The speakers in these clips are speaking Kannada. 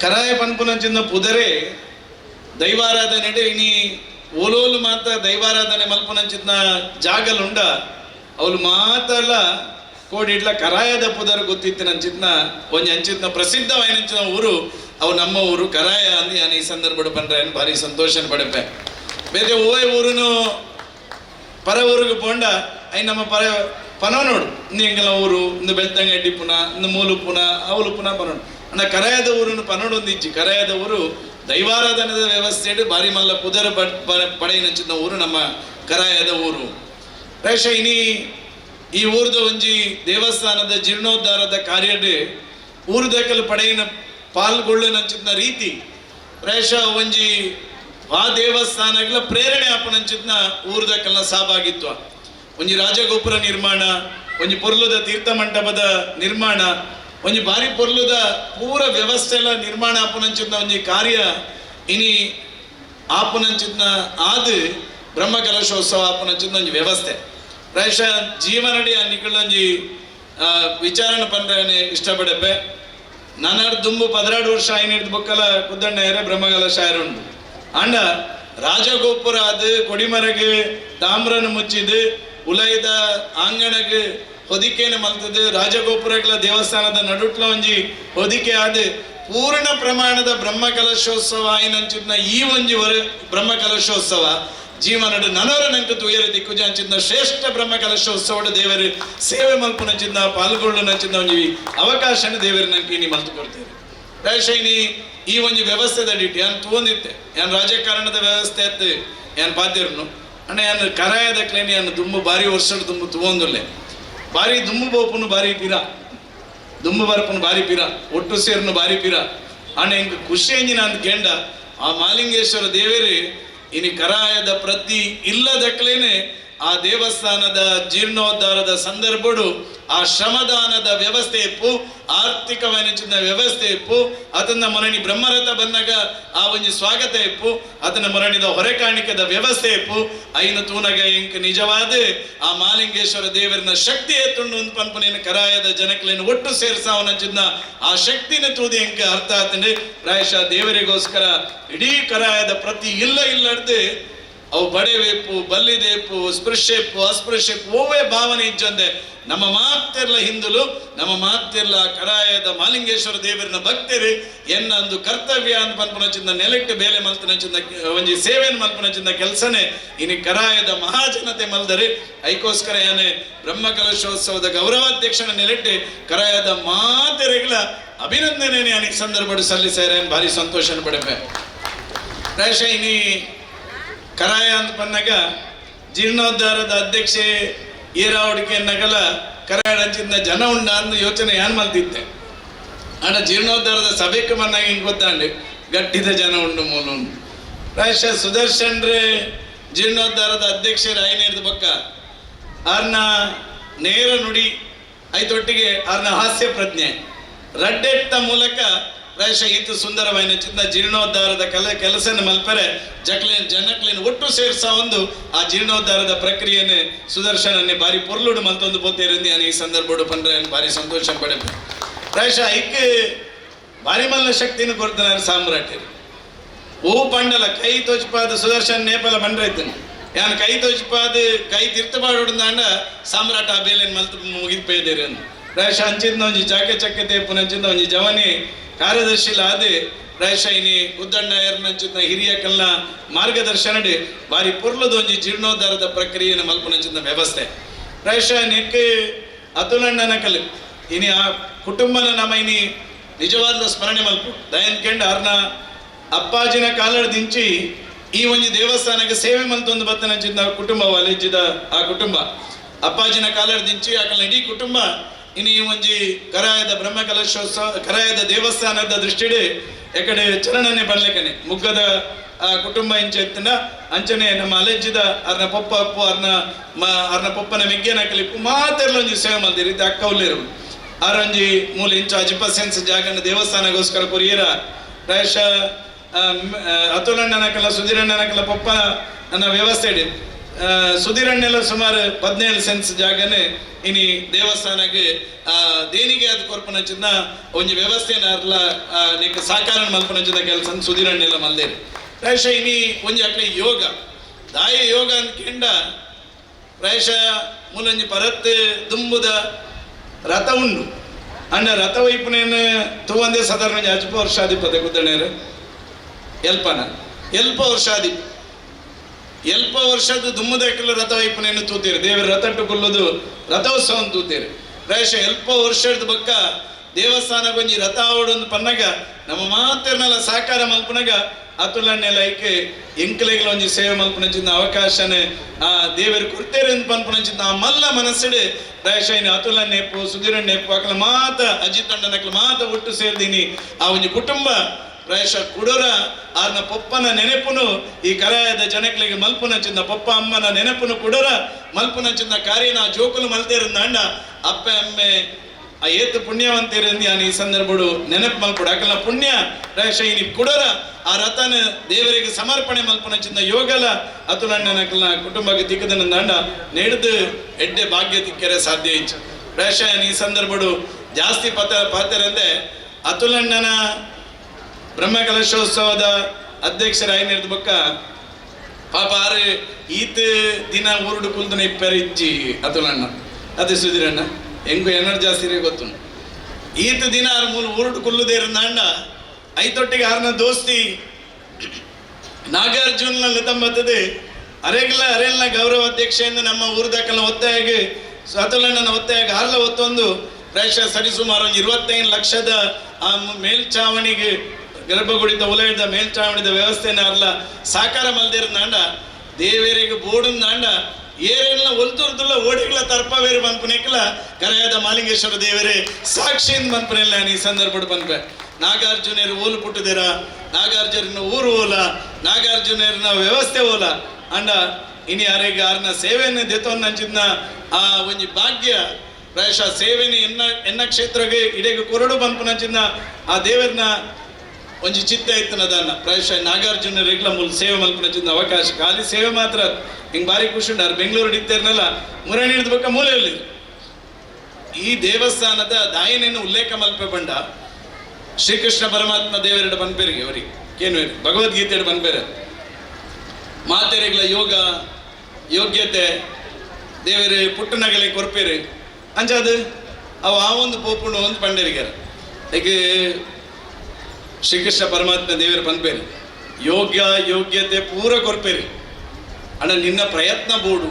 ಕರಾಯ ಪನ್ಪುನಂಚಿನ ಪುದರೆ ದೈವಾರಾಧನೆ ಇನಿ ಓಲೋಲು ಮಾತ ದೈವಾರಾಧನೆ ಮಲ್ಪುನಂಚಿನ ಜಾಗಲುಂಡ ಅವಳು ಮಾತಲ್ಲ ಕೋಡಿ ಇಟ್ಲ ಕರಾಯದ ಪುದರ್ ಗೊತ್ತಿತ್ತಿನಂಚಿನ ಒಂಜಿ ಅಂಚಿನ ಪ್ರಸಿದ್ಧವಾಯಿನಂಚಿನ ಊರು ಅವು ನಮ್ಮ ಊರು ಕರಾಯ ಅಂದು ನಾನು ಈ ಸಂದರ್ಭ ಪಂಡ್ರೆ ಭಾರಿ ಸಂತೋಷ ಪಡೆಪೆ ಬೇರೆ ಓಯ್ ಊರುನು ಪರ ಊರಿಗೆ ಪೋಂಡ ಐ ನಮ್ಮ ಪನೋನೋಡು ಇಂದು ಎಂಗಲ ಊರು ಇಂದು ಬೆಳ್ತಂಗಡ್ಡಿ ಪುನ ಇಂದು ಮೂಲು ಪುನ ಅವಳು ಪುನಃ ಪನೋಡು ಅಣ್ಣ ಕರಾಯದ ಊರನ್ನು ಪನೋಡು ಒಂದಿಚ್ಚಿ ಕರಾಯದ ಊರು ದೈವಾರಾಧನದ ವ್ಯವಸ್ಥೆ ಭಾರಿ ಮಲ್ಲ ಪುದರ ಪಡೆಯಿನಂಚಿನ ಊರು ನಮ್ಮ ಕರಾಯದ ಊರು ಪ್ರಾಯಶಃ ಇನಿ ಈ ಊರದ ಒಂಜಿ ದೇವಸ್ಥಾನದ ಜೀರ್ಣೋದ್ಧಾರದ ಕಾರ್ಯಡ್ ಊರದಕಲ್ ಪಡೆಯಿನ ಪಾಲ್ಗೊಳ್ಳುನಂಚಿನ ರೀತಿ ಪ್ರಾಯಶಃ ಒಂಜಿ ಆ ದೇವಸ್ಥಾನಗಳ ಪ್ರೇರಣೆ ಆಪನಂಚಿನ ಊರದಕಲ್ನ ಸಹಭಾಗಿತ್ವ ಒಂಜಿ ರಾಜಗೋಪುರ ನಿರ್ಮಾಣ ಒಂಜಿ ಪೊರ್ಲುದ ತೀರ್ಥ ಮಂಟಪದ ನಿರ್ಮಾಣ ಒಂಜಿ ಬಾರಿ ಪೊರ್ಲುದ ಪೂರ ವ್ಯವಸ್ಥೆ ಎಲ್ಲ ನಿರ್ಮಾಣ ಆಪುನಂಚಿನ ಒಂಜಿ ಕಾರ್ಯ ಇನಿ ಆಪುನಂಚಿನ ಆದ ಬ್ರಹ್ಮಕಲಶೋತ್ಸವ ಆಪುನಂಚಿನ ಒಂಜಿ ವ್ಯವಸ್ಥೆ ಪ್ರಾಯಶಃ ಜೀವನಡಿ ಅನ್ನಿಕೊಂಡೊಂಜಿ ವಿಚಾರಣೆ ಪಂಡ್ರೆ ಇಷ್ಟಪಡಪ್ಪೆ ನಾನಾರು ದುಂಬು 16 ವರ್ಷ ಐನಿಡ್ದು ಬೊಕ್ಕಲ ಕುದ್ದಣ್ಣ ಏರೆ ಬ್ರಹ್ಮಕಲಶ ಉಂಟು ಅಂಡ ರಾಜಗೋಪುರ ಅದು ಕೊಡಿಮರಗೆ ತಾಮ್ರನ ಮುಚ್ಚಿದು ಉಲಯದ ಆಂಗಣಗೆ ಹೊದಿಕೆನ ಮಲ್ತದು ರಾಜಗೋಪುರಗಳ ದೇವಸ್ಥಾನದ ನಡುಟ್ಲ ಒಂಜಿ ಹೊದಿಕೆ ಆದ ಪೂರ್ಣ ಪ್ರಮಾಣದ ಬ್ರಹ್ಮಕಲಶೋತ್ಸವ ಆಯ್ನಂಚಿನ ಈ ಒಂಜಿ ಬ್ರಹ್ಮಕಲಶೋತ್ಸವ ಜೀವನಡು ನನವರ ನಂಗೆ ತುಯರ ದಿಕ್ಕುಜ ಅಂಚಿನ ಶ್ರೇಷ್ಠ ಬ್ರಹ್ಮಕಲಶೋತ್ಸವದ ದೇವರು ಸೇವೆ ಮಲ್ಪುನಂಚಿನ ಪಾಲ್ಗೊಳ್ಳುನಂಚಿನ ಒಂಜಿ ಅವಕಾಶನ ದೇವರು ನಂಗೆ ಇನಿ ಮಲ್ತು ಕೊಡ್ತೇವೆ ಪ್ರಾಯಶಃ ಇನಿ ಈ ಒಂಜಿ ವ್ಯವಸ್ಥೆದ ಡಿಟಿ ನಾನು ತಗೊಂಡಿದ್ದೆ ನಾನು ರಾಜಕಾರಣದ ವ್ಯವಸ್ಥೆ ಅತ್ತು ನಾನು ಬಾಧ್ಯರ್ನು ಅಣ್ಣ ನಾನು ಕರಾಯದ ಕ್ಲೇನಿ ನಾನು ದುಂಬು ಭಾರಿ ವರ್ಷದ ದುಂಬು ತಗೊಂದುಲ್ಲೆ ಭಾರಿ ದುಂಬು ಬೋಪುನು ಭಾರಿ ಪಿರ ದುಂಬು ಬರ್ಪುನು ಭಾರಿ ಪಿರ ಒಟ್ಟು ಸೇರ್ನು ಭಾರಿ ಪಿರ ಅಣ್ಣ ಹಿಂಗೆ ಖುಷಿ ಎಂಜಿನ ಅಂತ ಕೇಂಡ ಆ ಮಾಲಿಂಗೇಶ್ವರ ದೇವರು ಇನಿ ಕರಾಯದ ಪ್ರತಿ ಇಲ್ಲದಕ್ಲೇನೆ ಆ ದೇವಸ್ಥಾನದ ಜೀರ್ಣೋದ್ಧಾರದ ಸಂದರ್ಭಡು ಆ ಶ್ರಮದಾನದ ವ್ಯವಸ್ಥೆ ಇಪ್ಪು ಆರ್ಥಿಕವಾದ ವ್ಯವಸ್ಥೆ ಇಪ್ಪು ಅದನ್ನ ಮರಣಿ ಬ್ರಹ್ಮರಥ ಬಂದಾಗ ಆ ಒಂಜಿ ಸ್ವಾಗತ ಇಪ್ಪು ಅದನ್ನ ಮರಣಿದ ಹೊರೆಕಾಣಿಕದ ವ್ಯವಸ್ಥೆ ಇಪ್ಪು ಐನು ತೂನಗ ಇಂಕ ನಿಜವಾದ ಆ ಮಾಲಿಂಗೇಶ್ವರ ದೇವರಿನ ಶಕ್ತಿ ಎತ್ತುಂಡು ಒಂದು ಪನ್ಪನೇನು ಕರಾಯದ ಜನಕ್ಲೇನು ಒಟ್ಟು ಸೇರ್ಸಾವನಂಚಿದ್ನ ಆ ಶಕ್ತಿನ ತೂದಿ ಇಂಕ ಅರ್ಥ ಆತಂಡೆ ಪ್ರಾಯಶಃ ದೇವರಿಗೋಸ್ಕರ ಇಡೀ ಕರಾಯದ ಪ್ರತಿ ಇಲ್ಲಡ್ದೆ ಅವು ಬಡೆವೇಪು ಬಲ್ಲಿದೇಪು ಸ್ಪೃಶ್ಯಪ್ಪು ಅಸ್ಪೃಶ್ಯಪ್ಪು ಓವೇ ಭಾವನೆ ಇಜ್ಜಂದೆ ನಮ್ಮ ಮಾತೆರ್ಲ ಹಿಂದುಲು ನಮ್ಮ ಮಾತೆರ್ಲ ಕರಾಯದ ಮಾಲಿಂಗೇಶ್ವರ ದೇವರಿನ ಭಕ್ತರು ಎನ್ನೊಂದು ಕರ್ತವ್ಯ ಅಂತ ಪನ್ಪುನಚಿಂದ ನೆಲೆಕ್ಟ್ ಬೇಲೆ ಮಲ್ತನಚಿಂದ ಒಂಜಿ ಸೇವೆಯನ್ನು ಮಲ್ಪನಚಿಂದ ಕೆಲಸನೇ ಇನಿ ಕರಾಯದ ಮಹಾಜನತೆ ಮಲ್ದರೆ ಐಕೋಸ್ಕರ ಏನೇ ಬ್ರಹ್ಮಕಲಶೋತ್ಸವದ ಗೌರವಾಧ್ಯಕ್ಷನ ನೆಲೆಟ್ಟು ಕರಾಯದ ಮಾತೆರೆಗಳ ಅಭಿನಂದನೆ ನಾನು ಈ ಸಂದರ್ಭ ಸಲ್ಲಿಸ್ಯಾರೆ ಭಾರಿ ಸಂತೋಷ ಪಡೆಪೆ ಪ್ರಾಯಶಃ ಇನಿ ಕರಾಯ ಅಂತ ಬಂದಾಗ ಜೀರ್ಣೋದ್ಧಾರದ ಅಧ್ಯಕ್ಷೆ ಈರಾವಡಿಕೆ ನಗಲ ಕರಾಯ ಅಂಚಿಂದ ಜನ ಉಂಡ ಅಂದು ಯೋಚನೆ ಏನ್ ಮಲ್ತಿದ್ದೆ ಅಣ್ಣ ಜೀರ್ಣೋದ್ಧಾರದ ಸಭೆಗೆ ಬಂದಾಗ ಹಿಂಗೆ ಗೊತ್ತಾಂಡೆ ಗಟ್ಟಿದ ಜನ ಉಂಡು ಮೂಲ ಉಂಡು ಪ್ರಾಯಶಃ ಸುದರ್ಶನ್ರೆ ಜೀರ್ಣೋದ್ಧಾರದ ಅಧ್ಯಕ್ಷರು ಐನೇರ್ದ ಬಕ್ಕ ಅವ್ರನ್ನ ನೇರ ನುಡಿ ಐತೊಟ್ಟಿಗೆ ಅವ್ರನ್ನ ಹಾಸ್ಯ ಪ್ರಜ್ಞೆ ರಡ್ಡೆಟ್ಟ ಮೂಲಕ ಪ್ರಾಯಶಃ ಈತು ಸುಂದರವಾಯಿನ ಚಿನ್ನ ಜೀರ್ಣೋದ್ಧಾರದ ಕೆಲಸನ ಮಲ್ಪರೆ ಜನಕ್ಲೇನು ಒಟ್ಟು ಸೇರ್ಸ ಒಂದು ಆ ಜೀರ್ಣೋದ್ಧಾರದ ಪ್ರಕ್ರಿಯೆನೆ ಸುದರ್ಶನನ್ನೇ ಬಾರಿ ಪೊರ್ಲುಡು ಮಲ್ತೊಂದು ಪೋತೇರಿಂದಿ ನಾನು ಈ ಸಂದರ್ಭ ಪಂಡ್ರೆ ಭಾರಿ ಸಂತೋಷ ಪಡೆ ಪ್ರಾಯಶಃ ಐಕ್ಕೆ ಭಾರಿ ಮಲ್ಲ ಶಕ್ತಿನ ಕೊಡ್ತಾನೆ ಸಾಮ್ರಾಟ್ಯರು ಓ ಪಂಡಲ ಕೈ ತೋಚಿಪಾದ ಸುದರ್ಶನ್ ನೇಪಾಲ ಬಂಡ್ರೈತನು ಯಾನ್ ಕೈ ತೋಚಿಪಾದ ಕೈ ತೀರ್ಥಪಾಡುಂದಾಂಡ ಸಾಮ್ರಾಟ ಆ ಬೇಲೆನ್ ಮಲ್ತು ಮುಗಿದ್ಪೇದೇರಿ ಅಂದು ಪ್ರಾಯಶಃ ಅಂಚಿಂದ ಒಂಜಿ ಚಕ್ಕೆ ಪುನಂಚಿಂದ ಒಂಜಿ ಜವನಿ ಕಾರ್ಯದರ್ಶಿಲ ಆದೆ ಪ್ರಾಯಶಃ ಇನಿ ಉದ್ದಣ್ಣ ಏರ್ನಂಚಿನ ಹಿರಿಯ ಕಲ್ನ ಮಾರ್ಗದರ್ಶನಡೆ ಬಾರಿ ಪುರ್ಲದ ಒಂಜಿ ಜೀರ್ಣೋದ್ಧಾರದ ಪ್ರಕ್ರಿಯೆನ ಮಲ್ಪನಂಚಿನ ವ್ಯವಸ್ಥೆ ಪ್ರಾಯಶಃ ನೆಕ್ಕೆ ಅತುಲಣ್ಣನ ಕಲ್ ಇನಿ ಆ ಕುಟುಂಬನ ನಮ್ಮ ಇನಿ ನಿಜವಾದ ಸ್ಮರಣೆ ಮಲ್ಪು ದಯನ್ ಕೆಂಡ ಅವ್ರನ್ನ ಅಪ್ಪಾಜಿನ ಕಾಲಡ್ದಿಂಚಿ ಈ ಒಂಜಿ ದೇವಸ್ಥಾನಕ್ಕೆ ಸೇವೆ ಮಲ್ತೊಂದು ಬತ್ತನಂಚಿನ ಕುಟುಂಬ ಅಲೆಜ್ಜಿದ ಆ ಕುಟುಂಬ ಅಪ್ಪಾಜಿನ ಕಾಲಡ್ದಿಂಚಿ ಆಕಲ್ನ ಇಡೀ ಕುಟುಂಬ ಇನ್ನು ಈ ಒಂಜಿ ಕರಾಯದ ಬ್ರಹ್ಮಕಲಶೋತ್ಸವ ಕರಾಯದ ದೇವಸ್ಥಾನದ ದೃಷ್ಟಿಡೆ ಎಕಡೆ ಚರಣನೆ ಬರ್ಲಿಕ್ಕನೆ ಮುಗ್ಗದ ಕುಟುಂಬ ಇಂಚ ಎತ್ತಿನ ಅಂಚನೆ ನಮ್ಮ ಅಲೆಜ್ಜಿದ ಅವ್ರನ್ನ ಪೊಪ್ಪ ಅಪ್ಪು ಅವ್ರನ್ನ ಪೊಪ್ಪನ ಮೆಗ್ಗೆನ ಕಲಿಪು ಮಾತೆಲ್ಲ ಒಂಜಿ ಸೇವೆ ಮಲ್ದಿರಿ ಇದು ಅಕ್ಕ ಉಳ್ಳೇರು ಆರೊಂಜಿ ಮೂಲ ಇಂಚ ಅಜಿಪಸೆನ್ಸ್ ಜಾಗನ ದೇವಸ್ಥಾನಗೋಸ್ಕರ ಕೊರಿಯರ ಪ್ರಾಯಶಃ ಅತುಲಣ್ಣನಕಲ ಸುಧೀರಣ್ಣನಕಲ ಪೊಪ್ಪ ನನ್ನ ವ್ಯವಸ್ಥೆ ಇಡಿ ಸುಧೀರಣ್ಣೆಲ್ಲ ಸುಮಾರು 17 ಸೆನ್ಸ್ ಜಾಗನೆ ಇನಿ ದೇವಸ್ಥಾನಕ್ಕೆ ದೇನಿಗೆ ಅದು ಕೊರ್ಪನಂಚಿನ ಒಂಜಿ ವ್ಯವಸ್ಥೆನ ಅರ್ಲ ನಿಕ್ ಸಾಕಾರ ಮಲ್ಪನಂಚಿದ ಕೆಲಸ ಸುಧೀರಣ್ಣೆಲ್ಲ ಮಲ್ದೇರಿ ಪ್ರಾಯಶಃ ಇನಿ ಒಂಜಿ ಅಕ್ಲೆ ಯೋಗ ದಾಯ ಯೋಗ ಅಂತ ಕೆಂಡ ಪ್ರಾಯಶಃ ಮೂಲಂಜಿ ಪರತ್ ದುಂಬುದ ರಥ ಉಂಡು ಅಂಡ ರಥ ವೈಪುನೇನು ತೂವಂದೇ ಸಾಧಾರಣ 10 ವರ್ಷಾಧಿಪತೆ ಕುದ್ದಣೇರು ಎಲ್ಪ ವರ್ಷಾಧಿಪ ಎಲ್ಪ ವರ್ಷದ ದುಮ್ಮದಕ್ಕೆಲ್ಲ ರಥ ವೈಪುನೇನು ತೂತೀರಿ ದೇವರ ರಥಟ್ಟು ಕೊಲ್ಲೋದು ರಥೋತ್ಸವ ತೂತೀರಿ ಪ್ರಾಯಶಃ ಎಲ್ಪ ವರ್ಷದ ಬಕ್ಕ ದೇವಸ್ಥಾನಕ್ಕೆ ಒಂಜಿ ರಥ ಆವಡೊಂದು ಪನ್ನಗ ನಮ್ಮ ಮಾತಿರ್ನೆಲ್ಲ ಸಾಕಾರ ಮಲ್ಪನಗ ಅತುಲನ್ನೆಲ್ಲ ಐಕೆ ಎಂಕಲೆಗಳ ಒಂಜಿ ಸೇವೆ ಮಲ್ಪನಂಚಿನ ಅವಕಾಶನೇ ಆ ದೇವರು ಕೊಡ್ತೇರೆ ಅಂತ ಪನ್ಪನಂಚಿನ ಆ ಮಲ್ಲ ಮನಸ್ಸಿಡೆ ಪ್ರಾಯಶಃ ಇನ್ನು ಅತುಲನ್ನೆಪ್ಪು ಸುಧೀರಣ್ಣೆಪ್ಪು ಅಕ್ಲ ಮಾತ ಅಜಿತ್ ಅಣ್ಣನಕ್ಲ ಮಾತ ಒಟ್ಟು ಸೇರ್ದೀನಿ ಆ ಒಂಜಿ ಕುಟುಂಬ ಪ್ರಾಯಶಃ ಕುಡೋರ ಆರ್ನ ಪೊಪ್ಪನ ನೆನಪುನು ಈ ಕರಾಯದ ಜನಕ್ಲಿಗೆ ಮಲ್ಪುನಂಚಿನ ಪೊಪ್ಪ ಅಮ್ಮನ ನೆನಪುನು ಕುಡೋರ ಮಲ್ಪುನಂಚಿನ ಕಾರ್ಯನ ಜೋಕುಲು ಮಲ್ತೇರಿಂದ ಅಂಡ ಅಪ್ಪೆ ಅಮ್ಮೆ ಆ ಏತು ಪುಣ್ಯವಂತೇರಿಂದ ನಾನು ಈ ಸಂದರ್ಭಡು ನೆನಪು ಮಲ್ಪಡು ಅಕಲ ಪುಣ್ಯ ಪ್ರಾಯಶಃ ಇನಿ ಕುಡೋರ ಆ ರಥನ ದೇವರಿಗೆ ಸಮರ್ಪಣೆ ಮಲ್ಪನಂಚಿನ ಯೋಗಲ ಅತುಲಣ್ಣನಕಲ ಕುಟುಂಬಕ್ಕೆ ತಿಕ್ಕದನ ದಂಡ ನಡೆದು ಎಡ್ಡೆ ಭಾಗ್ಯ ತಿಕ್ಕರೆ ಸಾಧ್ಯ ಇಚ್ಚು ಪ್ರಾಯಶಃ ಈ ಸಂದರ್ಭಡು ಜಾಸ್ತಿ ಪಾತ್ರಂದೆ ಅತುಲಣ್ಣನ ಬ್ರಹ್ಮಕಲಶೋತ್ಸವದ ಅಧ್ಯಕ್ಷರಾಗಿ ನಡೆದ ಬಕ್ಕ ಪಾಪ ಆರು ಈತ ದಿನ ಊರುಡು ಕುಲ್ದನ ಇಪ್ಪರಿಜ್ಜಿ ಅತುಲಣ್ಣ ಅದೇ ಸುಧೀರಣ್ಣ ಹೆಂಗು ಎನರ್ಜಿ ಜಾಸ್ತಿ ಗೊತ್ತು ಈತ ದಿನ ಆರು ಮೂಲ ಊರುಡು ಕುಲ್ಲುದೇರಿಂದ ಅಂಡ ಐತೊಟ್ಟಿಗೆ ಆರ್ನ ದೋಸ್ತಿ ನಾಗಾರ್ಜುನ ಲತಂಬತ್ತದೆ ಅರೆಲ್ಲ ಗೌರವ ಅಧ್ಯಕ್ಷೆಯಿಂದ ನಮ್ಮ ಊರ್ದಕ್ಕಲ್ಲ ಒತ್ತಾಯಗೆ ಅತುಲಣ್ಣನ ಒತ್ತಾಯಗೆ ಹಾರ್ಲ ಒತ್ತೊಂದು ಪ್ರಾಯಶಃ ಸರಿಸುಮಾರು 25 ಲಕ್ಷದ ಆ ಮೇಲ್ಚಾವಣಿಗೆ ಗರ್ಭಗುಡಿದ ಉಲಯದ ಮೇಲ್ಚಾವಣಿದ ವ್ಯವಸ್ಥೆನ ಅರ್ಲ ಸಾಕಾರ ಮಲ್ದಿರಂದಾಂಡ ದೇವೇರಿಗೆ ಬೋಡುಂದಾಂಡ ಏರೆಲ್ಲ ಒಲ್ತುರ್ದುಲ್ಲ ಓಡಿಗಳ ತರ್ಪವೇರು ಬಂದ್ಪನೆಕ್ಲ ಕರೆಯಾದ ಮಾಲಿಂಗೇಶ್ವರ ದೇವರೇ ಸಾಕ್ಷಿಯಿಂದ ಬಂದ್ಪನೆಲ್ಲ ಈ ಸಂದರ್ಭ ಬಂದ್ಪೆ ನಾಗಾರ್ಜುನರು ಓಲು ಪುಟ್ಟದಿರ ನಾಗಾರ್ಜುನ ಊರು ಓಲ ನಾಗಾರ್ಜುನರಿನ ವ್ಯವಸ್ಥೆ ಓಲ ಅಂಡ ಇನಿ ಯಾರಿಗೆ ಆರ್ನ ಸೇವೆಯನ್ನು ದೆತೊನ್ನಂಚಿದ್ನ ಆ ಒಂಜಿ ಭಾಗ್ಯ ಪ್ರಾಯಶಃ ಸೇವೆನಿ ಎನ್ನ ಕ್ಷೇತ್ರಗೆ ಇಡೆಗೆ ಕೊರಡು ಬಂದ್ಪನಂಚಿದ್ನ ಆ ದೇವರನ್ನ ಒಂಜಿ ಚಿತ್ತ ಇತ್ತನದನ್ನ ಪ್ರಾಯಶಃ ನಾಗಾರ್ಜುನ ರೆಗ್ಲ ಮೂಲ ಸೇವೆ ಮಲ್ಪನಂಚಿದ್ನ ಅವಕಾಶ ಖಾಲಿ ಸೇವೆ ಮಾತ್ರ ಹಿಂಗೆ ಭಾರಿ ಖುಷಿ ಉಂಟಾರ ಬೆಂಗಳೂರು ಇತ್ತೇರ್ನಲ್ಲ ಮುರಣಿ ಹಿಡಿದ ಬಕ್ಕ ಮೂಲೆಯಲ್ಲಿ ಈ ದೇವಸ್ಥಾನದ ದಾಯನೇನು ಉಲ್ಲೇಖ ಮಲ್ಪೆ ಬಂಡ ಶ್ರೀಕೃಷ್ಣ ಪರಮಾತ್ಮ ದೇವರೆಡೆ ಬಂದ್ಪೇರಿಗೆ ಅವರಿಗೆ ಏನು ಭಗವದ್ಗೀತೆ ಬಂದ್ಪೇರೆ ಮಾತೆರೆಗಳ ಯೋಗ ಯೋಗ್ಯತೆ ದೇವರೇ ಪುಟ್ಟನಗಲಿ ಕೊರ್ಪೇರಿ ಅಂಚದು ಅವು ಆ ಒಂದು ಪೋಪುಂಡು ಒಂದು ಪಂಡರಿಗಾರ ಈಗ ಶ್ರೀಕೃಷ್ಣ ಪರಮಾತ್ಮ ದೇವರ ಬಂದ್ಪೇರಿ ಯೋಗ್ಯತೆ ಪೂರ ಕೊರ್ಪೇರಿ ಅಣ್ಣ ನಿನ್ನ ಪ್ರಯತ್ನ ಬೋಡು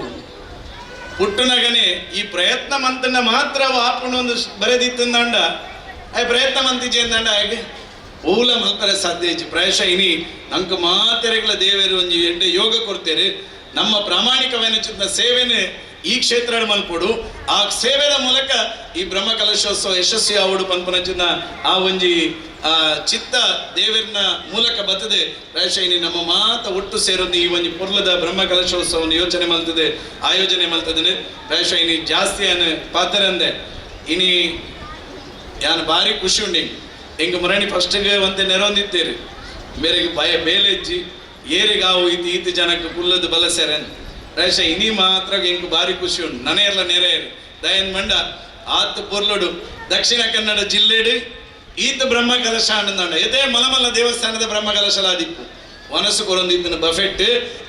ಪುಟ್ಟನಗನೆ ಈ ಪ್ರಯತ್ನ ಮಂತನ್ನ ಮಾತ್ರ ಆಪುಂಡು ಒಂದು ಬರೆದಿತ್ತಂದಂಡ ಆ ಪ್ರಯತ್ನ ಮಂತಿಜೆ ಅಂದಂಡ ಹಾಗೆ ಓಲ ಮಲ್ಪರೆ ಸಾಧ್ಯ ಇಚ್ಚು ಪ್ರಾಯಶಃ ಇನಿ ನಂಕ ಮಾತೆರೆಗಳ ದೇವರು ಒಂಜಿ ಎಡ್ಡೆ ಯೋಗ ಕೊಡ್ತೇರಿ ನಮ್ಮ ಪ್ರಾಮಾಣಿಕವೆನಿಚಿದ ಸೇವೆನೆ ಈ ಕ್ಷೇತ್ರ ಮಲ್ಪಡು ಆ ಸೇವೆದ ಮೂಲಕ ಈ ಬ್ರಹ್ಮ ಕಲಶೋತ್ಸವ ಯಶಸ್ವಿ ಆವಡು ಪನ್ಪನಚಿನ ಆ ಒಂಜಿ ಚಿತ್ತ ದೇವರಿನ ಮೂಲಕ ಬರ್ತದೆ ಪ್ರಾಯಶಃ ಇನಿ ನಮ್ಮ ಮಾತ ಒಟ್ಟು ಸೇರೊಂದು ಈ ಒಂಜಿ ಪುರ್ಲದ ಬ್ರಹ್ಮ ಕಲಶೋತ್ಸವವನ್ನು ಯೋಚನೆ ಮಲ್ತದೆ ಆಯೋಜನೆ ಮಲ್ತದೆ ಪ್ರಾಯಶಃ ಇನಿ ಜಾಸ್ತಿ ಅನ್ನ ಪಾತ್ರಂದೆ ಇನಿ ಯಾನು ಭಾರಿ ಖುಷಿ ಉಂಡಿ ಹೆಂಗೆ ಮುರಣಿ ಫಸ್ಟ್ಗೆ ಒಂತೆ ನೆರೊಂದಿತ್ತೇರಿ ಬೇರೆಗೆ ಭಯ ಬೇಲೆಜ್ಜಿ ಏರಿಗಾವು ಈತ ಜನಕ್ಕೆ ಕುಲ್ಲದು ಬಲಸೆರೆ ಪ್ರಾಯಶಃ ಇನಿ ಮಾತ್ರ ಹೆಂಗೆ ಭಾರಿ ಖುಷಿ ಉಂಟು ನನೆಯಲ್ಲ ನೆರೆಯರು ದಯನ್ ಮಂಡ ಆತ ಪೊರ್ಲುಡು ದಕ್ಷಿಣ ಕನ್ನಡ ಜಿಲ್ಲೆಡು ಈತ ಬ್ರಹ್ಮ ಕಲಶ ಅಂಡ ಎದೇ ಮಲಮಲ್ಲ ದೇವಸ್ಥಾನದ ಬ್ರಹ್ಮ ಕಲಶಲಾದಿಪ್ಪು ವನಸ್ಸು ಕೊರೊಂದಿದ್ದನ ಬಫೆಟ್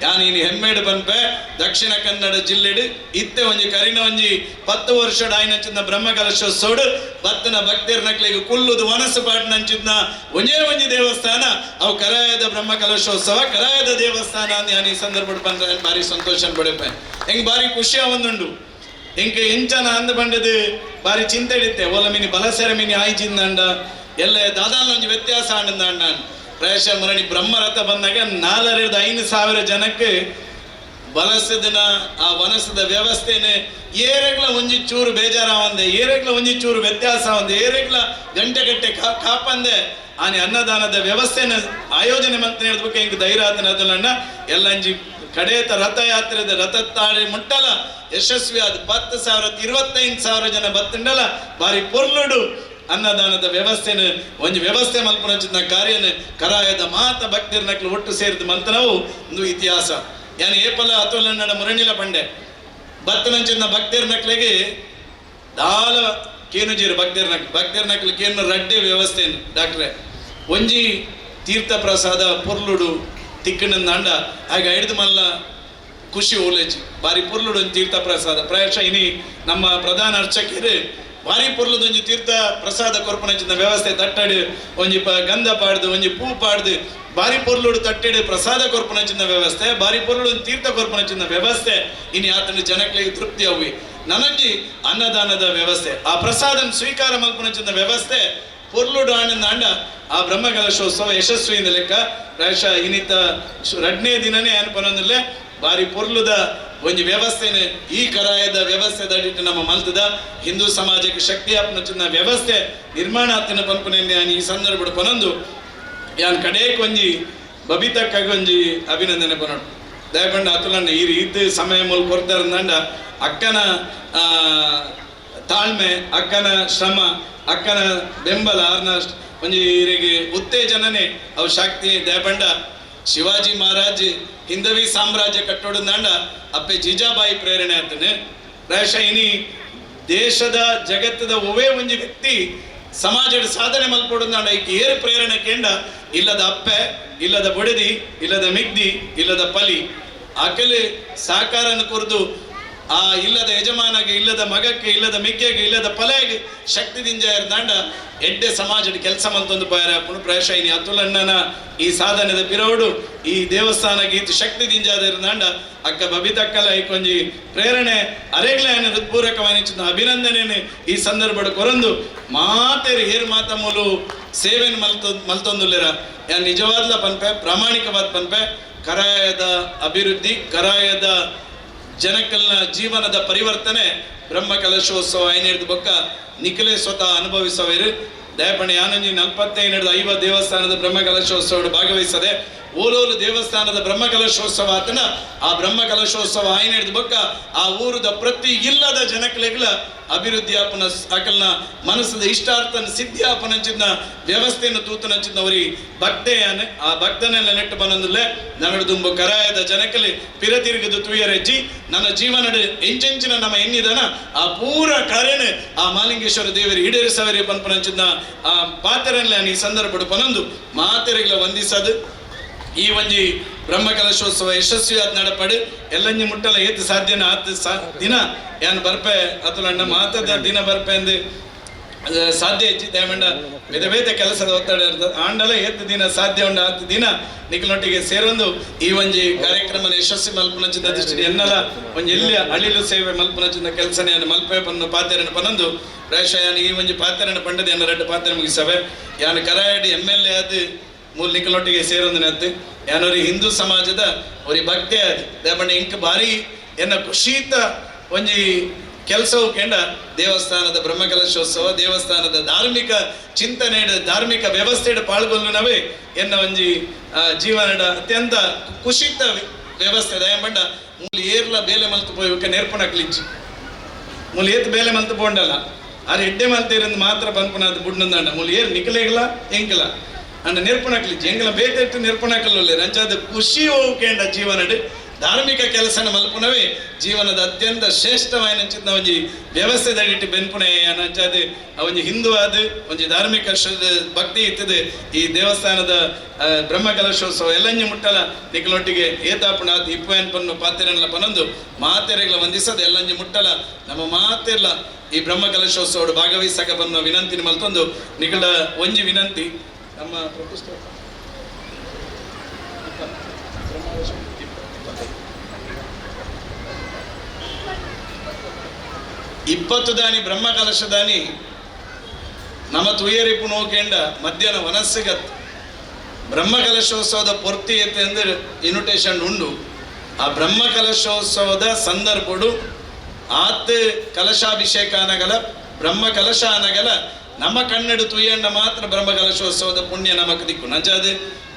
ಯಾನ್ ಇನಿ ಹೆಮ್ಮೇಡು ಪನ್ಪೆ ದಕ್ಷಿಣ ಕನ್ನಡ ಜಿಲ್ಲೆಡು ಇತ್ತೆ ಒಂಜಿ ಕರಿನ ಒಂಜಿ 10 ವರ್ಷದ ಆಯ್ನಂಚಿನ ಬ್ರಹ್ಮ ಕಲಶೋತ್ಸವಡು ಬತ್ತನ ಭಕ್ತಿರ್ನಕ್ಲಿಗೆ ಕುಲ್ಲುದು ವನಸ್ಸು ಪಾಡ್ನಂಚಿದ್ನ ಒಂಜಿ ದೇವಸ್ಥಾನ ಅವು ಕರಾಯದ ಬ್ರಹ್ಮ ಕಲಶೋತ್ಸವ ಕರಾಯದ ದೇವಸ್ಥಾನ ಅಂತ ಯಾನ್ ಈ ಸಂದರ್ಭ ಬಂದ್ರೆ ಭಾರಿ ಸಂತೋಷ ಪಡೆಪೆ ಹೆಂಗ್ ಭಾರಿ ಖುಷಿ ಒಂದುಂಡು ಹೆಂಗೆ ಎಂಚನ ಅಂದ ಬಂಡದು ಭಾರಿ ಚಿಂತೆ ಹಿಡಿತೆ ಓಲ ಮಿನಿ ಬಲಸೆರ ಮಿನಿ ಆಯ್ಚಿಂದಂಡ ಎಲ್ಲ ದಾದಾಲ ಒಂಜಿ ವ್ಯತ್ಯಾಸ ಅಂಡ ಪ್ರಾಯಶಃ ಮುರಣಿ ಬ್ರಹ್ಮರಥ ಬಂದಾಗ 4,500 ಜನಕ್ಕೆ ಬಲಸದಿನ ಆ ವನಸದ ವ್ಯವಸ್ಥೆನೆ ಏರೆಗ್ಲ ಒಂಜಿ ಚೂರು ಬೇಜಾರಾವಂದೆ ಏರೆಗ್ಲ ಒಂಜಿ ಚೂರು ವ್ಯತ್ಯಾಸ ಒಂದೆ ಏರೆಗ್ಲ ಗಂಟೆ ಕಾಪಂದೆ ಆನೆ ಅನ್ನದಾನದ ವ್ಯವಸ್ಥೆನ ಆಯೋಜನೆ ಮಂತ್ರಿ ಹೇಳ್ಬೇಕು ಹಿಂಗೆ ಧೈರ್ಯ ಆತನದಲ್ಲಣ್ಣ ಎಲ್ಲಂಜಿ ಕಡೇತ ರಥಯಾತ್ರೆದ ರಥತ್ತಾಳಿ ಮುಟ್ಟಲ ಯಶಸ್ವಿ ಆದ 10,000 25,000 ಜನ ಬತ್ತಂಡಲ ಬಾರಿ ಪೊರ್ಲುಡು ಅನ್ನದಾನದ ವ್ಯವಸ್ಥೆನ ಒಂಜಿ ವ್ಯವಸ್ಥೆ ಮಲ್ಪನಂಚಿನ ಕಾರ್ಯನ ಕರಾಯದ ಮಾತ ಭಕ್ತಿರ್ನಕ್ಲು ಒಟ್ಟು ಸೇರಿದ ಮಂತನವು ಒಂದು ಇತಿಹಾಸ ಯಾನು ಏಪಲ ಅತೋಲನ್ನಡ ಮುರಣಿಲ ಪಂಡೆ ಬತ್ತನಂಚಿನ ಭಕ್ತಿರ್ ನಕ್ಲೆಗೆ ದಾಲ ಕೇನು ಜೀರು ಭಕ್ತಿರ್ ನಕ್ಲು ಕೇನು ರಡ್ಡೆ ವ್ಯವಸ್ಥೆ ಡಾಕ್ಟ್ರೆ ಒಂಜಿ ತೀರ್ಥ ಪ್ರಸಾದ ಪೊರ್ಲುಡು ತಿಕ್ಕಣಂದ ಅಂಡ ಹಾಗೆ ಹಿಡಿದು ಮಲ್ಲ ಖುಷಿ ಓಲೇಜಿ ಬಾರಿ ಪೊರ್ಲುಡು ಒಂದು ತೀರ್ಥ ಪ್ರಸಾದ ಪ್ರಾಯಶಃ ಇನಿ ನಮ್ಮ ಪ್ರಧಾನ ಅರ್ಚಕರು ಬಾರಿ ಪೊರ್ಲುದು ಒಂಜಿ ತೀರ್ಥ ಪ್ರಸಾದ ಕೊರ್ಪನಂಚಿನ ವ್ಯವಸ್ಥೆ ತಟ್ಟಡು ಒಂಜಿ ಗಂಧ ಪಾಡ್ದು ಒಂಜಿ ಪೂ ಪಾಡ್ದು ಬಾರಿ ಪೊರ್ಲುಡು ತಟ್ಟೆಡು ಪ್ರಸಾದ ಕೊರ್ಪನಂಚಿನ ವ್ಯವಸ್ಥೆ ಬಾರಿ ಪೊರ್ಲುಡು ತೀರ್ಥ ಕೊರ್ಪನಂಚಿನ ವ್ಯವಸ್ಥೆ ಇನಿ ಆತನ ಜನಗಳಿಗೆ ತೃಪ್ತಿ ಅವಿ ನನಗೆ ಅನ್ನದಾನದ ವ್ಯವಸ್ಥೆ ಆ ಪ್ರಸಾದನ ಸ್ವೀಕಾರ ಮಲ್ಪನಂಚಿನ ವ್ಯವಸ್ಥೆ ಪೊರ್ಲುಡು ಆನಂದ ಅಂಡ ಆ ಬ್ರಹ್ಮಕಲಶೋತ್ಸವ ಯಶಸ್ವಿಯಿಂದ ಲೆಕ್ಕ ಪ್ರಾಯಶಃ ಇನ್ನಿತ ರಡ್ನೇ ದಿನನೇ ಅನ್ಪನೊಂದಿಲ್ಲ ಬಾರಿ ಪೊರ್ಲುದ ಒಂಜಿ ವ್ಯವಸ್ಥೆನೆ ಈ ಕರಾಯದ ವ್ಯವಸ್ಥೆ ದಡಿಟ್ಟು ನಮ್ಮ ಮಲ್ತದ ಹಿಂದೂ ಸಮಾಜಕ್ಕೆ ಶಕ್ತಿ ಆಪನಚಿನ ವ್ಯವಸ್ಥೆ ನಿರ್ಮಾಣ ಆತನ ಪನ್ಪನೆ ಈ ಸಂದರ್ಭ ಪನೊಂದು ಯಾನ್ ಕಡೆಗೆ ಒಂಜಿ ಬಬಿತಕ್ಕಾಗಿ ಒಂಜಿ ಅಭಿನಂದನೆ ಪನೋಡು ದಯಪಂಡ ಅತುಲನ್ನ ಈ ರೀತಿ ಸಮಯ ಮೂಲ ಕೊಡ್ತಾರಂದಂಡ ಅಕ್ಕನ ತಾಳ್ಮೆ ಅಕ್ಕನ ಶ್ರಮ ಅಕ್ಕನ ಬೆಂಬಲ ಆರ್ನ ಒಂಜಿ ಇವರಿಗೆ ಉತ್ತೇಜನನೇ ಅವು ಶಕ್ತಿ ದಯಪಂಡ ಶಿವಾಜಿ ಮಹಾರಾಜ್ ಹಿಂದವಿ ಸಾಮ್ರಾಜ್ಯ ಕಟ್ಟೋಡು ದಾಂಡ ಅಪ್ಪೆ ಜೀಜಾಬಾಯಿ ಪ್ರೇರಣೆ ಆಗ್ತಾನೆ ಪ್ರಾಯಶಃ ಇನಿ ದೇಶದ ಜಗತ್ತದ ಒವೇ ಒಂಜಿ ವ್ಯಕ್ತಿ ಸಮಾಜದ ಸಾಧನೆ ಮಲ್ಪೋಡು ದಾಂಡ ಈಕೆ ಏರು ಪ್ರೇರಣೆ ಕೇಂಡ ಇಲ್ಲದ ಅಪ್ಪೆ ಇಲ್ಲದ ಬೊಡೆದಿ ಇಲ್ಲದ ಮಿಗ್ದಿ ಇಲ್ಲದ ಪಲಿ ಆಕೆಲೆ ಸಾಕಾರನ ಕುರಿದು ಆ ಇಲ್ಲದ ಯಜಮಾನಗೆ ಇಲ್ಲದ ಮಗಕ್ಕೆ ಇಲ್ಲದ ಮಿಗ್ಗೆಗೆ ಇಲ್ಲದ ಪಲೆಗೆ ಶಕ್ತಿ ದಿಂಜಾಯರ್ ದಾಂಡ ಎಡ್ಡೆ ಸಮಾಜದ ಕೆಲಸ ಮಲ್ತೊಂದು ಪಾಯರ ಪುಣ ಪ್ರಾಯಶಃ ಇನಿ ಅತುಲಣ್ಣನ ಈ ಸಾಧನೆದ ಪಿರೌಡು ಈ ದೇವಸ್ಥಾನ ಗೀತು ಶಕ್ತಿ ದಿಂಜಾದಿರ ದಾಂಡ ಅಕ್ಕ ಬಬಿತಕ್ಕಲ ಈಕೊಂಜಿ ಪ್ರೇರಣೆ ಅರೆಗ್ಲಾಯನ ಹೃತ್ಪೂರ್ವಕವಾದ ಅಭಿನಂದನೆ ಈ ಸಂದರ್ಭ ಕೊರಂದು ಮಾತೇರಿ ಏರು ಮಾತ ಮೂಲು ಸೇವೆನ ಮಲ್ತೊಂದುಲ್ಲೆರ ಯಾ ನಿಜವಾದ್ಲ ಪನ್ಪೆ ಪ್ರಾಮಾಣಿಕವಾದ ಪನ್ಪೆ ಕರಾಯದ ಅಭಿವೃದ್ಧಿ ಕರಾಯದ ಜನಕಲ್ನ ಜೀವನದ ಪರಿವರ್ತನೆ ಬ್ರಹ್ಮಕಲಶೋತ್ಸವ ಐನೇರ್ದು ಬೊಕ್ಕ ನಿಖಲೆ ಸ್ವತಃ ಅನುಭವಿಸವೇರು ದಯಪಣೆ ಯಾನಂಜಿ 45 ದೇವಸ್ಥಾನದ ಬ್ರಹ್ಮಕಲಶೋತ್ಸವ ಭಾಗವಹಿಸದೆ ಓಲೋಲು ದೇವಸ್ಥಾನದ ಬ್ರಹ್ಮಕಲಶೋತ್ಸವ ಆತನ ಆ ಬ್ರಹ್ಮಕಲಶೋತ್ಸವ ಐನೇರ್ದು ಬೊಕ್ಕ ಆ ಊರದ ಪ್ರತಿ ಇಲ್ಲದ ಜನಕಲೆಗಳ ಅಭಿವೃದ್ಧಿ ಆಪನ ಅಕಲ್ನ ಮನಸ್ಸದ ಇಷ್ಟಾರ್ಥನ ಸಿದ್ಧಿ ಆಪನಂಚಿನ ವ್ಯವಸ್ಥೆಯನ್ನು ತೂತನಂಚಿನವರಿ ಭಕ್ತೆಯಾನೆ ಆ ಭಕ್ತನೆಲ್ಲ ನೆಟ್ಟು ಬಂದಲ್ಲೇ ನನ್ನಡುಂಬು ಕರಾಯದ ಜನಕಲಿ ಪಿರತಿರುಗದು ತುಯ್ಯರೆಜ್ಜಿ ನನ್ನ ಜೀವನದ ಎಂಚೆಂಚಿನ ನಮ್ಮ ಎನ್ನಿದನ ಆ ಪೂರ ಕಾರ್ಯನೇ ಆ ಮಾಲಿಂಗೇಶ್ವರ ದೇವರಿ ಈಡೇರಿಸವರಿ ಪನ್ಪನಂಚಿನ ಆ ಪಾತ್ರೆಲ್ಲ ಈ ಸಂದರ್ಭ ಪನೊಂದು ಮಾತೆರೆಗಳ ವಂದಿಸದು ಈ ಒಂಜಿ ಬ್ರಹ್ಮಕಲಶೋತ್ಸವ ಯಶಸ್ವಿಯಾದ ನಡಪಡು ಎಲ್ಲಂಜಿ ಮುಟ್ಟಲ ಏತ್ ಸಾಧ್ಯನ ಆತ ದಿನ ಯಾನ್ ಬರ್ಪೆ ಅತುಲಣ್ಣ ಮಾತದ ದಿನ ಬರ್ಪೆ ಅಂದು ಸಾಧ್ಯ ಹೆಚ್ಚಿ ದಯಮಂಡ ಬೇತೆ ಕೆಲಸದ ಒತ್ತಡ ಇರ್ತದೆ ಆಂಡಲ ಏತ್ ದಿನ ಸಾಧ್ಯ ಉಂಡ ಆತ ದಿನ ನಿಖಲೊಟ್ಟಿಗೆ ಸೇರೊಂದು ಈ ಒಂಜಿ ಕಾರ್ಯಕ್ರಮ ಯಶಸ್ವಿ ಮಲ್ಪನಚಿದ ದೃಷ್ಟಿ ಎನ್ನಲ ಒಂಜಿ ಎಲ್ಲಿ ಅಳಿಲು ಸೇವೆ ಮಲ್ಪನಚಿದ ಕೆಲಸನೇ ಮಲ್ಪೆ ಪನ್ನು ಪಾತ್ರೆನ ಪನೊಂದು ಪ್ರಾಯಶಃ ಯಾನ್ ಈ ಒಂಜಿ ಪಾತ್ರೆನ ಪಂಡದ ಎನ್ನ ರೆಡ್ಡು ಪಾತ್ರೆ ಮುಗಿಸವೆ ಯಾನ್ ಕರಾಯಡಿ MLA ಆದ ಮೂಲ ನಿಖಲೊಟ್ಟಿಗೆ ಸೇರೊಂದಿನತ್ತು ಯಾನವ್ರಿ ಹಿಂದೂ ಸಮಾಜದ ಅವ್ರಿ ಭಕ್ತಿ ಅದು ದಯಪಂಡ ಇಂಕ ಭಾರಿ ಎನ್ನ ಖುಷಿತ ಒಂಜಿ ಕೆಲಸವು ಕೇಂಡ ದೇವಸ್ಥಾನದ ಬ್ರಹ್ಮಕಲಶೋತ್ಸವ ದೇವಸ್ಥಾನದ ಧಾರ್ಮಿಕ ಚಿಂತನೆ ಧಾರ್ಮಿಕ ವ್ಯವಸ್ಥೆ ಪಾಲ್ಗೊಳ್ಳುನವೇ ಎನ್ನ ಒಂಜಿ ಜೀವನದ ಅತ್ಯಂತ ಖುಷಿತ ವ್ಯವಸ್ಥೆ ದಯಪಂಡ ಮೂಲ ಏರ್ಲ ಬೇಲೆ ಮಲ್ತು ಪೋಯ್ಕ ನೇರ್ಪಣಕ್ಲಿಜ್ಜಿ ಮೂಲ ಏತ್ ಬೇಲೆ ಮಲ್ತು ಪೋಂಡಲ್ಲ ಅದು ಎಡ್ಡೆ ಮಲ್ತಿರಂದು ಮಾತ್ರ ಪನ್ಪುನದ ಬುಡ್ನಂದಂಡ ಮೂಲ ಏರ್ ನಿಖಲೇಗಲ ಎಂಕಲ ಅಂಡ ನಿರ್ಪಣಕ್ಲಿಜ್ಜಿ ಎಂಕಲ ಬೇತೆಟ್ಟು ನಿರ್ಪಣಕಲ್ಲೇ ರಂಚಾದ ಖುಷಿ ಹೋಗ್ಕೇಂಡ ಜೀವನಡ್ ಧಾರ್ಮಿಕ ಕೆಲಸನ ಮಲ್ಪುನವೇ ಜೀವನದ ಅತ್ಯಂತ ಶ್ರೇಷ್ಠವಾಯಿನ ಒಂಜಿ ವ್ಯವಸ್ಥೆ ದಡಿಟ್ಟು ಬೆನ್ಪುಣೆ ನಂಚಾದ ಒಂಜಿ ಹಿಂದೂ ಆದ ಒಂಜಿ ಧಾರ್ಮಿಕ ಭಕ್ತಿ ಇತ್ತದೆ ಈ ದೇವಸ್ಥಾನದ ಬ್ರಹ್ಮಕಲಶೋತ್ಸವ ಎಲ್ಲಂಜಿ ಮುಟ್ಟಲ ನಿಖಲೊಟ್ಟಿಗೆ ಏತಾಪುಣ ಆದ ಇಪ್ಪನ್ ಪನ್ನು ಪಾತ್ರೆಲ್ಲ ಪನೊಂದು ಮಾತೆರೆಗಳ ವಂದಿಸದ ಎಲ್ಲಂಜಿ ಮುಟ್ಟಲ ನಮ್ಮ ಮಾತೆಲ್ಲ ಈ ಬ್ರಹ್ಮಕಲಶೋತ್ಸವ ಭಾಗವಹಿಸಕ ಬನ್ನುವ ವಿನಂತಿನ ಮಲ್ತೊಂದು ನಿಖಲ ಒಂಜಿ ವಿನಂತಿ ನಮ್ಮ ಪ್ರತಿಷ್ಠೆ ಇಪ್ಪತ್ತು ದಾನಿ ಬ್ರಹ್ಮಕಲಶದಾನಿ ನಮ್ಮ ತುಯ್ಯರಿಪು ನೋಕೇಂಡ ಮಧ್ಯಾಹ್ನ ವನಸ್ಸಿಗತ್ ಬ್ರಹ್ಮಕಲಶೋತ್ಸವದ ಪೊರ್ತಿ ಎತ್ತೆಂದು ಇನ್ವಿಟೇಷನ್ ಉಂಡು ಆ ಬ್ರಹ್ಮಕಲಶೋತ್ಸವದ ಸಂದರ್ಭಡು ಆತ್ ಕಲಶಾಭಿಷೇಕ ಅನಗಲ ಬ್ರಹ್ಮಕಲಶ ಅನಗಲ ನಮ್ಮ ಕನ್ನಡ ತುಯ್ಯಂಡ ಮಾತ್ರ ಬ್ರಹ್ಮಕಲಶೋತ್ಸವದ ಪುಣ್ಯ ನಮಕ್ ದಿಕ್ಕು ನಂಚಾದ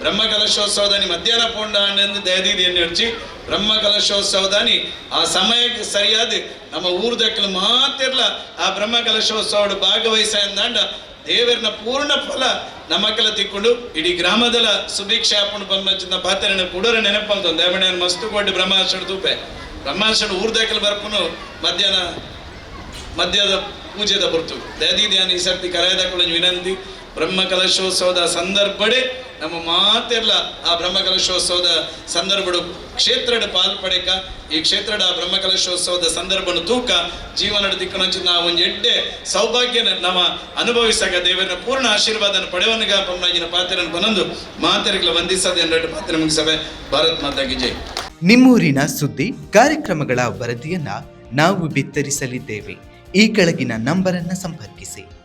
ಬ್ರಹ್ಮಕಲಶೋತ್ಸವದಾನಿ ಮಧ್ಯಾಹ್ನ ಪೋಂಡ ಅಂಡೆಂದು ದಯದೀದಿಯನ್ನು ಹಚ್ಚಿ ಬ್ರಹ್ಮಕಲಶೋತ್ಸವದಾನಿ ಆ ಸಮಯಕ್ಕೆ ಸರಿಯಾದ ನಮ್ಮ ಊರ್ದಕ್ಕಲು ಮಾತಿರ್ಲ ಆ ಬ್ರಹ್ಮಕಲಶೋತ್ಸವ ಭಾಗವಹಿಸ ಎಂದಾಂಡ ದೇವರನ ಪೂರ್ಣ ಫಲ ನಮ್ಮಕ್ಕೆಲ್ಲ ತಿಕ್ಕೊಂಡು ಇಡೀ ಗ್ರಾಮದಲ ಸುಭಿಕ್ಷೆ ಹಾಕೊಂಡು ಬಂದ ಪಾತ್ರೆ ಕುಡೋರ ನೆನಪಂತ ದೇವಣ್ಣ ಮಸ್ತು ಕೊಟ್ಟು ಬ್ರಹ್ಮಾರ್ಷಣ ತೂಪೆ ಬ್ರಹ್ಮಾರ್ಷಣ ಊರ್ದಾಕಲು ಬರ್ಪನು ಮಧ್ಯಾಹ್ನ ಪೂಜೆದ ಬರ್ತು ದದಿ ಧ್ಯಾನ ಈ ಸರ್ತಿ ಕರಾಯದಾಕೊಳ್ಳ ವಿನಂತಿ ಬ್ರಹ್ಮ ಕಲಶೋತ್ಸವದ ಸಂದರ್ಭಡೆ ನಮ್ಮ ಮಾತೆಲ್ಲ ಆ ಬ್ರಹ್ಮ ಕಲಶೋತ್ಸವದ ಸಂದರ್ಭಡು ಕ್ಷೇತ್ರಡ್ ಪಾಲ್ಪಡೆಕ ಈ ಕ್ಷೇತ್ರದ ಬ್ರಹ್ಮ ಕಲಶೋತ್ಸವದ ಸಂದರ್ಭನು ತೂಕ ಜೀವನದ ದಿಕ್ಕನಂಚಿ ನಾವು ಒಂದು ಎಡ್ಡೆ ಸೌಭಾಗ್ಯನ ನಮ್ಮ ಅನುಭವಿಸಾಗ ದೇವರ ಪೂರ್ಣ ಆಶೀರ್ವಾದನ ಪಡೆವನಿಗ ಪಮ್ಮನಾಗಿನ ಪಾತ್ರೆಯನ್ನು ಬಂದು ಮಾತೆರೆಗಳ ವಂದಿಸದೆ ಎರಡು ಪಾತ್ರೆ ಮುಗಿಸವೆ. ಭಾರತ್ ಮಾತಾಗಿ ಜೈ. ನಿಮ್ಮೂರಿನ ಸುದ್ದಿ ಕಾರ್ಯಕ್ರಮಗಳ ವರದಿಯನ್ನ ನಾವು ಬಿತ್ತರಿಸಲಿದ್ದೇವೆ. ಈ ಕೆಳಗಿನ ನಂಬರನ್ನು ಸಂಪರ್ಕಿಸಿ.